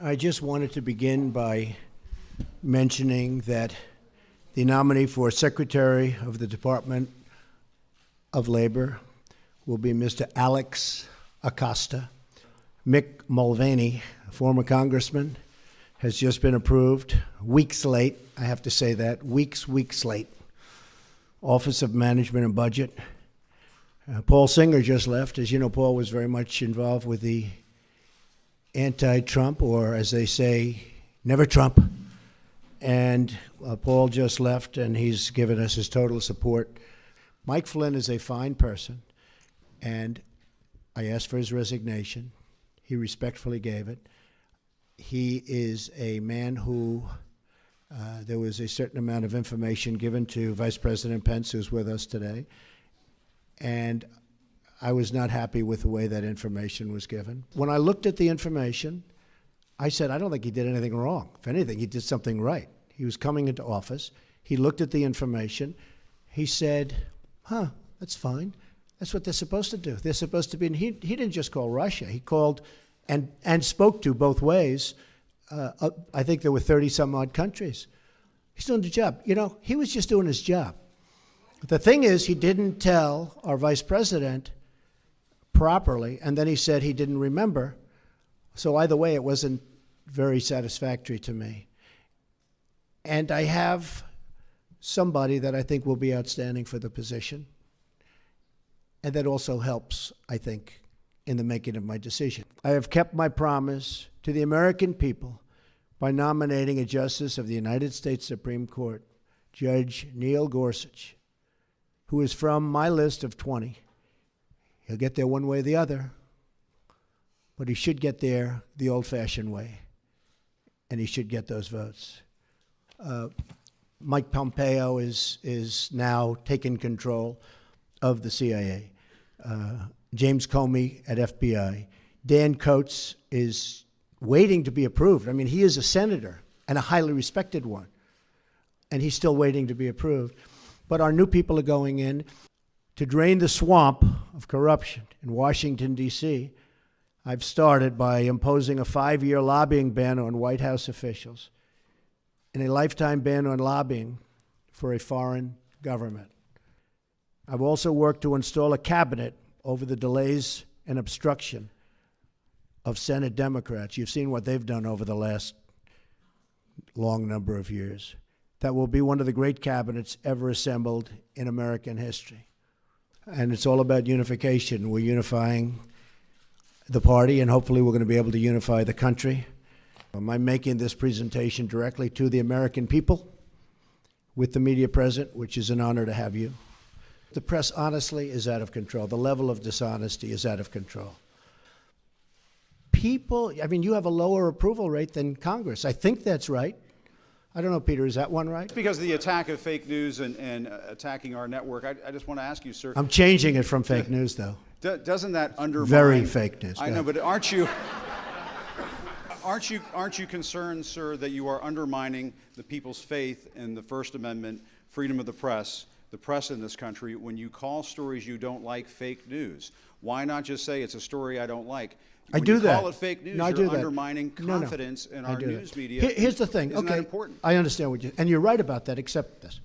I just wanted to begin by mentioning that the nominee for Secretary of the Department of Labor will be Mr. Alex Acosta. Mick Mulvaney, a former congressman, has just been approved, weeks late, I have to say that, weeks late. Office of Management and Budget. Paul Singer just left. As you know, Paul was very much involved with the anti-Trump, or as they say, never Trump. And Paul just left, and he's given us his total support. Mike Flynn is a fine person, and I asked for his resignation. He respectfully gave it. He is a man who, there was a certain amount of information given to Vice President Pence, who's with us today, and I was not happy with the way that information was given. When I looked at the information, I said, I don't think he did anything wrong. If anything, he did something right. He was coming into office. He looked at the information. He said, that's fine. That's what they're supposed to do. They're supposed to be, and he didn't just call Russia. He called and spoke to both ways. I think there were 30-some-odd countries. He's doing the job. You know, he was just doing his job. The thing is, he didn't tell our vice president properly, and then he said he didn't remember. So either way, it wasn't very satisfactory to me. And I have somebody that I think will be outstanding for the position, and that also helps, I think, in the making of my decision. I have kept my promise to the American people by nominating a justice of the United States Supreme Court, Judge Neil Gorsuch, who is from my list of 20. He'll get there one way or the other, but he should get there the old-fashioned way, and he should get those votes. Mike Pompeo is now taking control of the CIA. James Comey at FBI. Dan Coates is waiting to be approved. I mean, he is a senator and a highly respected one, and he's still waiting to be approved. But our new people are going in to drain the swamp of corruption in Washington, D.C. I've started by imposing a 5-year lobbying ban on White House officials and a lifetime ban on lobbying for a foreign government. I've also worked to install a cabinet over the delays and obstruction of Senate Democrats. You've seen what they've done over the last long number of years. That will be one of the great cabinets ever assembled in American history. And it's all about unification. We're unifying the party, and hopefully we're going to be able to unify the country. I'm making this presentation directly to the American people with the media present, which is an honor to have you. The press, honestly, is out of control. The level of dishonesty is out of control. People, I mean, you have a lower approval rate than Congress. I think that's right. I don't know, Peter, is that one right? Because of the attack of fake news and attacking our network, I just want to ask you, sir. I'm changing it from fake news, though. Doesn't that undermine... Very fake news. I know, but aren't you concerned, sir, that you are undermining the people's faith in the First Amendment, freedom of the press in this country, when you call stories you don't like fake news? Why not just say it's a story I don't like? I do that. When you call it fake news, you're undermining confidence in our news media. Here's the thing. Isn't that important? I understand what you... And you're right about that, except this.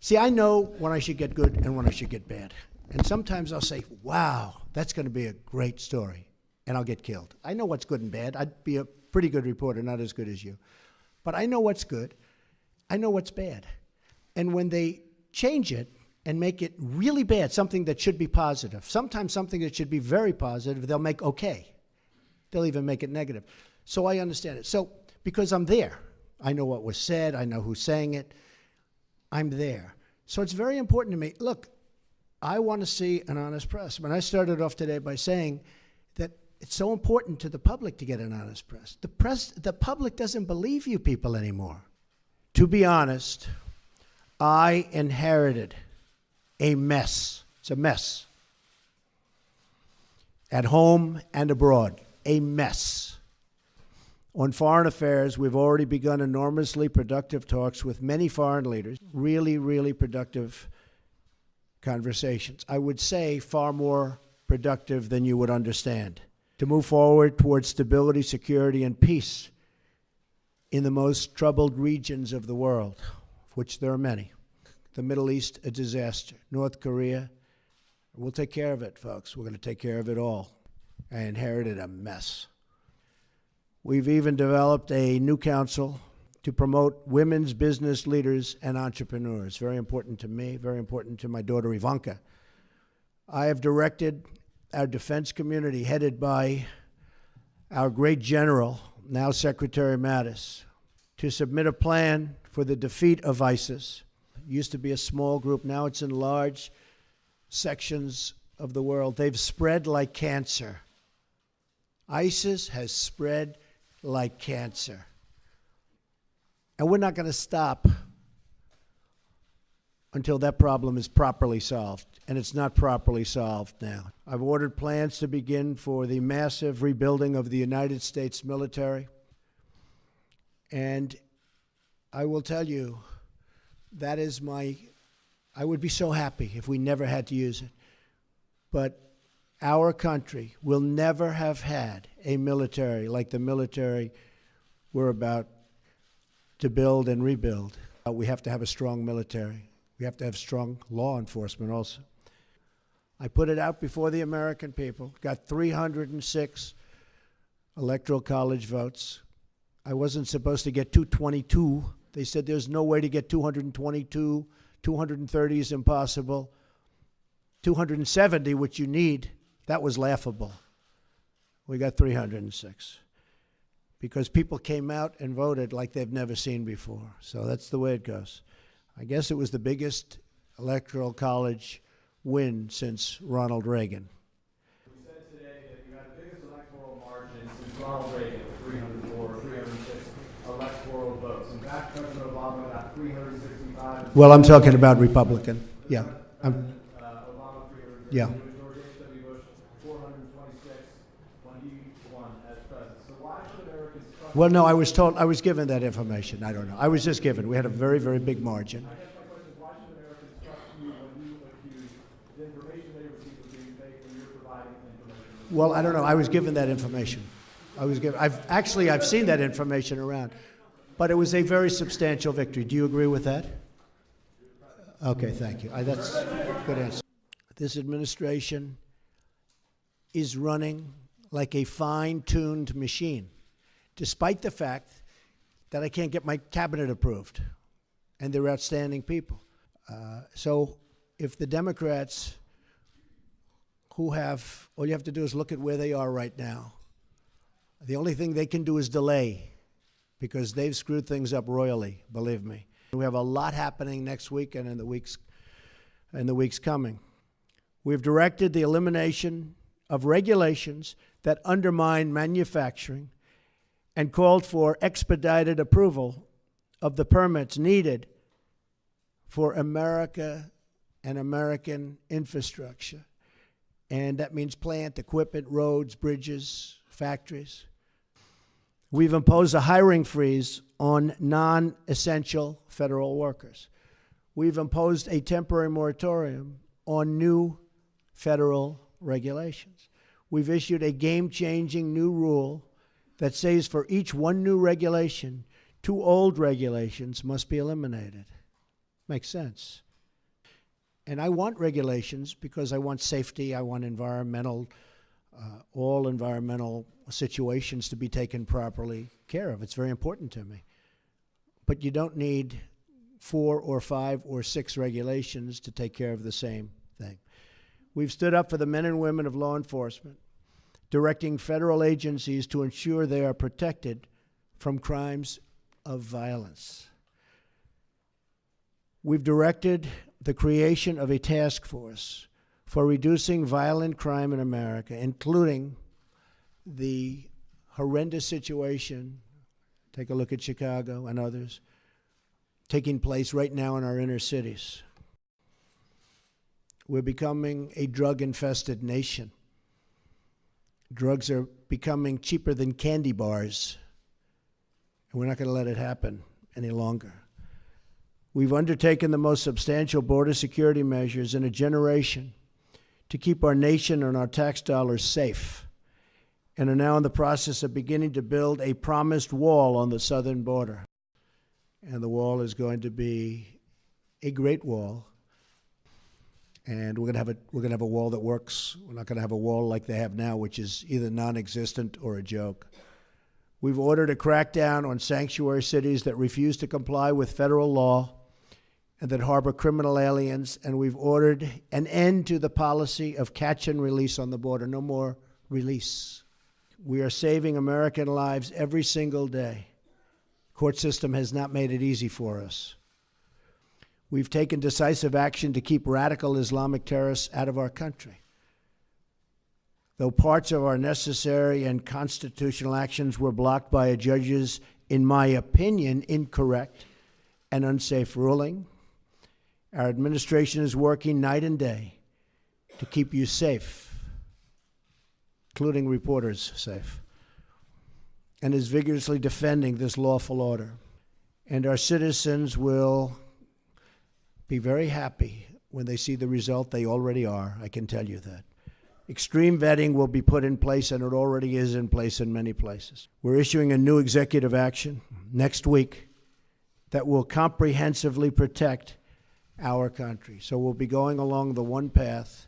See, I know when I should get good and when I should get bad. And sometimes I'll say, wow, that's going to be a great story, and I'll get killed. I know what's good and bad. I'd be a pretty good reporter, not as good as you. But I know what's good. I know what's bad. And when they change it and make it really bad, something that should be positive, sometimes something that should be very positive, they'll make okay. They'll even make it negative. So I understand it. So because I'm there, I know what was said, I know who's saying it, I'm there. So it's very important to me. Look, I want to see an honest press. When I started off today by saying that it's so important to the public to get an honest press. The public doesn't believe you people anymore. To be honest, I inherited a mess. It's a mess. At home and abroad, a mess. On foreign affairs, we've already begun enormously productive talks with many foreign leaders, really productive conversations. I would say far more productive than you would understand. to move forward towards stability, security, and peace in the most troubled regions of the world, of which there are many. The Middle East, a disaster. North Korea, we'll take care of it, folks. We're going to take care of it all. I inherited a mess. We've even developed a new council to promote women's business leaders and entrepreneurs. Very important to me, very important to my daughter Ivanka. I have directed our defense community, headed by our great general, now Secretary Mattis, to submit a plan for the defeat of ISIS. It used to be a small group, now it's in large sections of the world. They've spread like cancer. ISIS has spread like cancer. And we're not going to stop until that problem is properly solved. And it's not properly solved now. I've ordered plans to begin for the massive rebuilding of the United States military. And I will tell you, that is I would be so happy if we never had to use it. But our country will never have had a military like the military we're about to build and rebuild. We have to have a strong military. We have to have strong law enforcement also. I put it out before the American people, got 306 electoral college votes. I wasn't supposed to get 222. They said there's no way to get 222. 230 is impossible. 270, which you need, that was laughable. We got 306 because people came out and voted like they've never seen before. So that's the way it goes. I guess it was the biggest electoral college win since Ronald Reagan. You said today that you had the biggest electoral margin since Ronald Reagan, 304, 306 electoral votes. In fact, President Obama got 365. Well, I'm talking about Republican. Yeah. Obama 300. Yeah. George H.W. Bush 426 when he won as president. So why should Americans trust? Well, no, I was given that information. I don't know. I was just given. We had a very, very big margin. I guess my question is, why should Americans trust you when you accuse the information they received of being fake when you're providing information? Well, I don't know. I was given that information. I've seen that information around. But it was a very substantial victory. Do you agree with that? Okay, thank you. That's a good answer. This administration is running like a fine-tuned machine, despite the fact that I can't get my cabinet approved, and they're outstanding people. So if the Democrats who have, all you have to do is look at where they are right now. The only thing they can do is delay, because they've screwed things up royally, believe me. We have a lot happening next week and in the weeks coming. We've directed the elimination of regulations that undermine manufacturing and called for expedited approval of the permits needed for America and American infrastructure. And that means plant, equipment, roads, bridges, factories. We've imposed a hiring freeze on non-essential federal workers. We've imposed a temporary moratorium on new federal regulations. We've issued a game-changing new rule that says for each one new regulation, 2 old regulations must be eliminated. Makes sense. And I want regulations because I want safety, I want all environmental situations to be taken properly care of. It's very important to me. But you don't need 4 or 5 or 6 regulations to take care of the same thing. We've stood up for the men and women of law enforcement, directing federal agencies to ensure they are protected from crimes of violence. We've directed the creation of a task force for reducing violent crime in America, including the horrendous situation, take a look at Chicago and others, taking place right now in our inner cities. We're becoming a drug-infested nation. Drugs are becoming cheaper than candy bars, and we're not going to let it happen any longer. We've undertaken the most substantial border security measures in a generation to keep our nation and our tax dollars safe. and are now in the process of beginning to build a promised wall on the southern border. And the wall is going to be a great wall. And we're going to have a wall that works. We're not going to have a wall like they have now, which is either non-existent or a joke. We've ordered a crackdown on sanctuary cities that refuse to comply with federal law and that harbor criminal aliens, and we've ordered an end to the policy of catch and release on the border. No more release. We are saving American lives every single day. The court system has not made it easy for us. We've taken decisive action to keep radical Islamic terrorists out of our country. Though parts of our necessary and constitutional actions were blocked by a judge's, in my opinion, incorrect and unsafe ruling, our administration is working night and day to keep you safe, including reporters safe, and is vigorously defending this lawful order. And our citizens will be very happy when they see the result. They already are, I can tell you that. Extreme vetting will be put in place, and it already is in place in many places. We're issuing a new executive action next week that will comprehensively protect our country. So we'll be going along the one path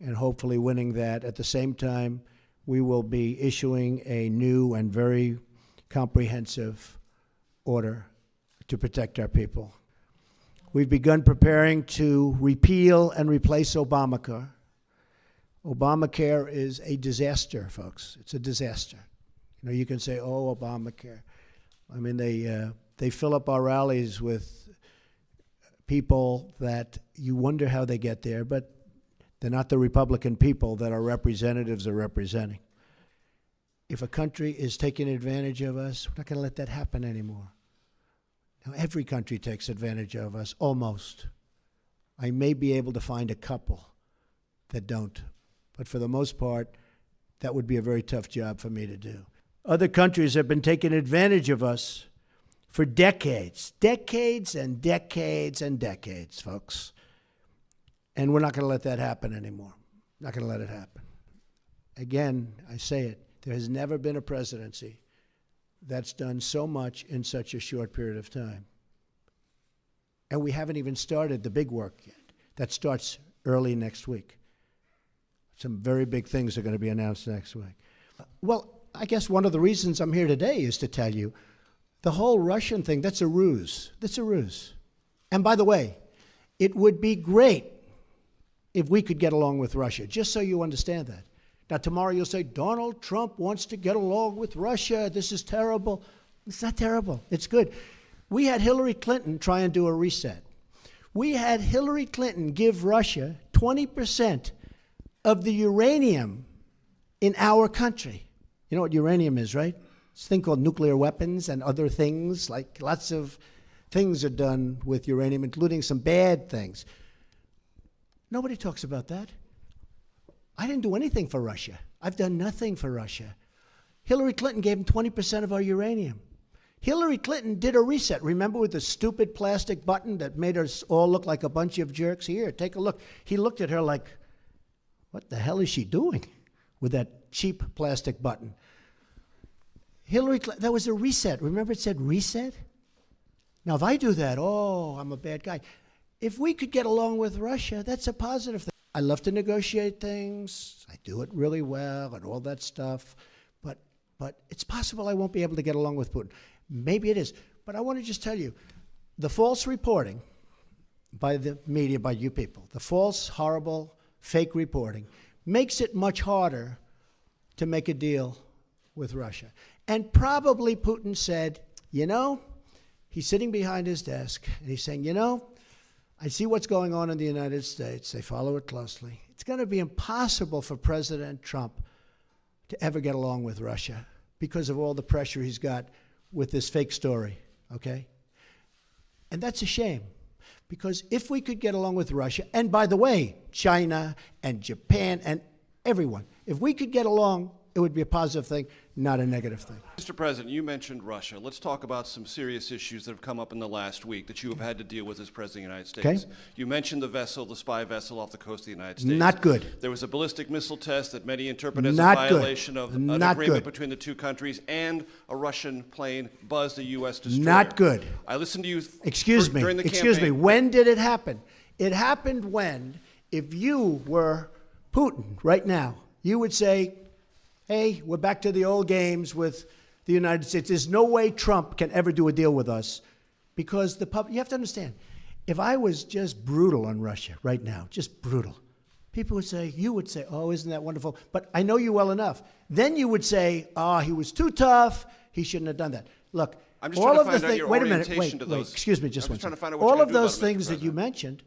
and hopefully winning that. At the same time, we will be issuing a new and very comprehensive order to protect our people. We've begun preparing to repeal and replace Obamacare. Obamacare is a disaster, folks. It's a disaster. You know, you can say, oh, Obamacare. I mean, they fill up our rallies with people that you wonder how they get there, but they're not the Republican people that our representatives are representing. If a country is taking advantage of us, we're not going to let that happen anymore. Now, every country takes advantage of us, almost. I may be able to find a couple that don't, but for the most part, that would be a very tough job for me to do. Other countries have been taking advantage of us for decades, decades and decades and decades, folks. And we're not going to let that happen anymore. Not going to let it happen. Again, I say it, there has never been a presidency that's done so much in such a short period of time. And we haven't even started the big work yet. That starts early next week. Some very big things are going to be announced next week. Well, I guess one of the reasons I'm here today is to tell you the whole Russian thing, that's a ruse. That's a ruse. And by the way, it would be great if we could get along with Russia, just so you understand that. Now, tomorrow you'll say, Donald Trump wants to get along with Russia. This is terrible. It's not terrible. It's good. We had Hillary Clinton try and do a reset. We had Hillary Clinton give Russia 20% of the uranium in our country. You know what uranium is, right? It's a thing called nuclear weapons and other things. Like lots of things are done with uranium, including some bad things. Nobody talks about that. I didn't do anything for Russia. I've done nothing for Russia. Hillary Clinton gave them 20% of our uranium. Hillary Clinton did a reset. Remember with the stupid plastic button that made us all look like a bunch of jerks? Here, take a look. He looked at her like, what the hell is she doing with that cheap plastic button? Hillary Clinton, that was a reset. Remember it said reset? Now, if I do that, oh, I'm a bad guy. If we could get along with Russia, that's a positive thing. I love to negotiate things. I do it really well and all that stuff. But it's possible I won't be able to get along with Putin. Maybe it is. But I want to just tell you, the false reporting by the media, by you people, the false, horrible, fake reporting makes it much harder to make a deal with Russia. And probably Putin said, you know, he's sitting behind his desk and he's saying, you know, I see what's going on in the United States. They follow it closely. It's going to be impossible for President Trump to ever get along with Russia because of all the pressure he's got with this fake story, okay? And that's a shame, because if we could get along with Russia, and by the way, China and Japan and everyone, if we could get along, it would be a positive thing. not a negative thing. Mr. President, you mentioned Russia. Let's talk about some serious issues that have come up in the last week that you have had to deal with as President of the United States. Okay. You mentioned the vessel, the spy vessel off the coast of the United States. Not good. There was a ballistic missile test that many interpret as Not a good. violation of an Not agreement good. between the two countries, and a Russian plane buzzed a U.S. destroyer. Not good. I listened to you Excuse during the me. campaign. When did it happen? It happened when, if you were Putin right now, you would say, hey, we're back to the old games with the United States. There's no way Trump can ever do a deal with us, because you have to understand, if I was just brutal on Russia right now, just brutal, people would say, you would say, oh, isn't that wonderful? But I know you well enough. Then you would say, oh, he was too tough. He shouldn't have done that. Look, I'm just all trying to of the find out things, your wait a minute, orientation wait, to those. excuse me just I'm one just trying to second. find out what All you're of gonna do those about it, Mr. things that you President. mentioned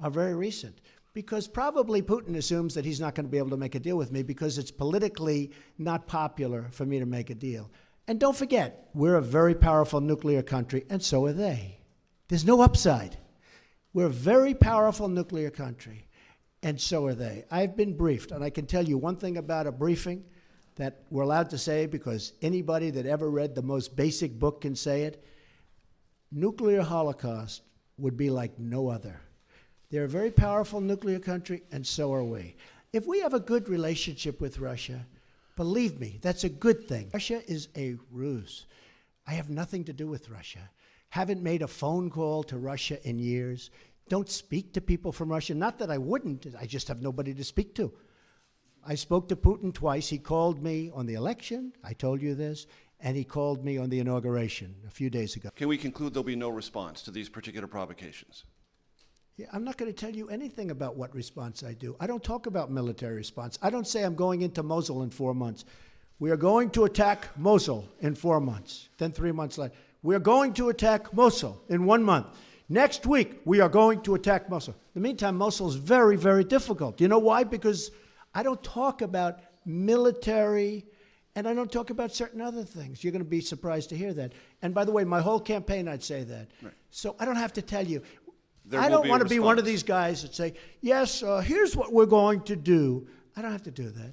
are very recent, because probably Putin assumes that he's not going to be able to make a deal with me because it's politically not popular for me to make a deal. And don't forget, we're a very powerful nuclear country, and so are they. There's no upside. We're a very powerful nuclear country, and so are they. I've been briefed, and I can tell you one thing about a briefing that we're allowed to say, because anybody that ever read the most basic book can say it. Nuclear holocaust would be like no other. They're a very powerful nuclear country, and so are we. If we have a good relationship with Russia, believe me, that's a good thing. Russia is a ruse. I have nothing to do with Russia. Haven't made a phone call to Russia in years. Don't speak to people from Russia. Not that I wouldn't, I just have nobody to speak to. I spoke to Putin twice. He called me on the election, I told you this, and he called me on the inauguration a few days ago. Can we conclude there'll be no response to these particular provocations? Yeah, I'm not going to tell you anything about what response I do. I don't talk about military response. I don't say I'm going into Mosul in 4 months. We are going to attack Mosul in 4 months. Then 3 months later, we are going to attack Mosul in 1 month. Next week, we are going to attack Mosul. In the meantime, Mosul is very, very difficult. You know why? Because I don't talk about military, and I don't talk about certain other things. You're going to be surprised to hear that. And by the way, my whole campaign, I'd say that. Right. So I don't have to tell you. I don't want to be one of these guys that say, yes, here's what we're going to do. I don't have to do that.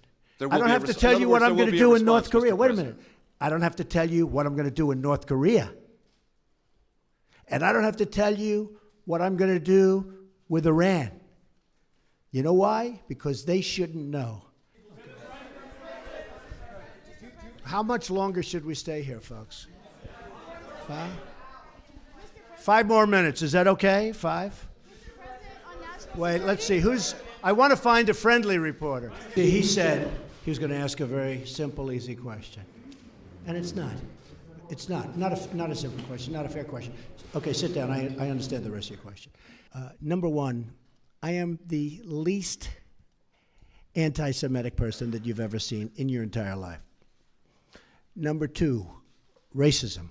I don't have to tell you what I'm going to do in North Korea. Wait a minute. I don't have to tell you what I'm going to do in North Korea. And I don't have to tell you what I'm going to do with Iran. You know why? Because they shouldn't know. How much longer should we stay here, folks? Huh? 5 more minutes. Is that okay? 5? Wait, let's see. I want to find a friendly reporter. He said he was going to ask a very simple, easy question. And it's not. It's not. Not a simple question, not a fair question. Okay, sit down. I understand the rest of your question. Number one, I am the least anti-Semitic person that you've ever seen in your entire life. Number two, racism.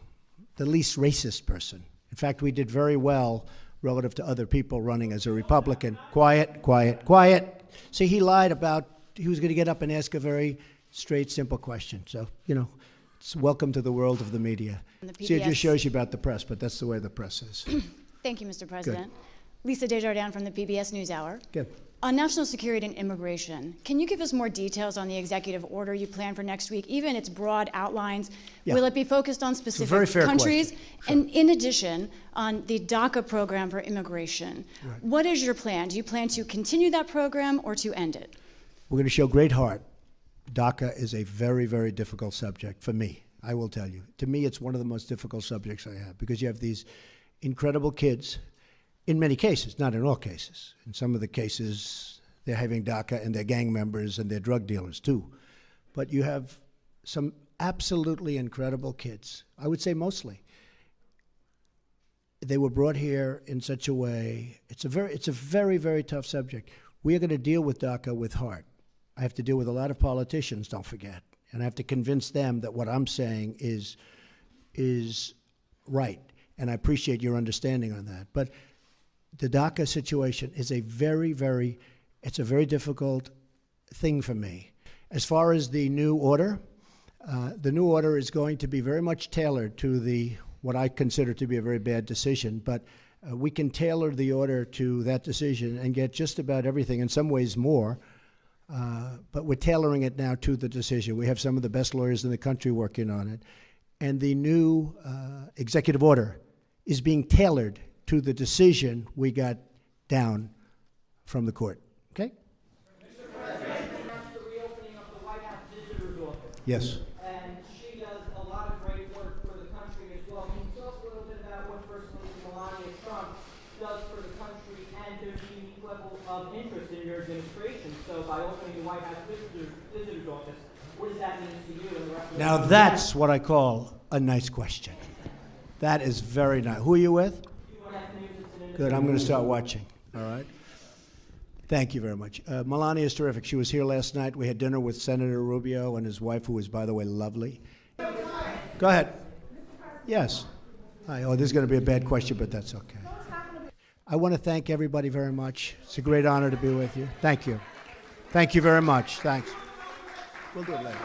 The least racist person. In fact, we did very well relative to other people running as a Republican. Quiet, quiet, quiet. See, he lied about, he was going to get up and ask a very straight, simple question. So, it's welcome to the world of the media. See, it just shows you about the press, but that's the way the press is. Thank you, Mr. President. Good. Lisa Desjardins from the PBS NewsHour. Good. On national security and immigration, can you give us more details on the executive order you plan for next week, even its broad outlines? Yeah. Will it be focused on specific countries? Sure. And in addition, on the DACA program for immigration, right. What is your plan? Do you plan to continue that program or to end it? We're going to show great heart. DACA is a very, very difficult subject for me, I will tell you. To me, it's one of the most difficult subjects I have, because you have these incredible kids. In many cases, not in all cases. In some of the cases, they're having DACA and they're gang members and they're drug dealers too. But you have some absolutely incredible kids. I would say mostly. They were brought here in such a way. It's a very, very tough subject. We are going to deal with DACA with heart. I have to deal with a lot of politicians, don't forget. And I have to convince them that what I'm saying is right. And I appreciate your understanding on that. But the DACA situation is a very difficult thing for me. As far as the new order is going to be very much tailored to what I consider to be a very bad decision, but we can tailor the order to that decision and get just about everything, in some ways more, But we're tailoring it now to the decision. We have some of the best lawyers in the country working on it. And the new executive order is being tailored to the decision we got down from the court. Okay? Mr. President, announced the reopening of the White House Visitor's Office. Yes. And she does a lot of great work for the country as well. Can you tell us a little bit about what First Lady Melania Trump does for the country, and there's a unique level of interest in your administration? So by opening the White House Visitor's Office, what does that mean to you and the rest of the Now that's what I call a nice question. That is very nice. Who are you with? Good, I'm going to start watching. All right. Thank you very much. Melania is terrific. She was here last night. We had dinner with Senator Rubio and his wife, who is, by the way, lovely. Go ahead. Yes. Hi. Oh, this is going to be a bad question, but that's okay. I want to thank everybody very much. It's a great honor to be with you. Thank you. Thank you very much. Thanks. We'll do it later.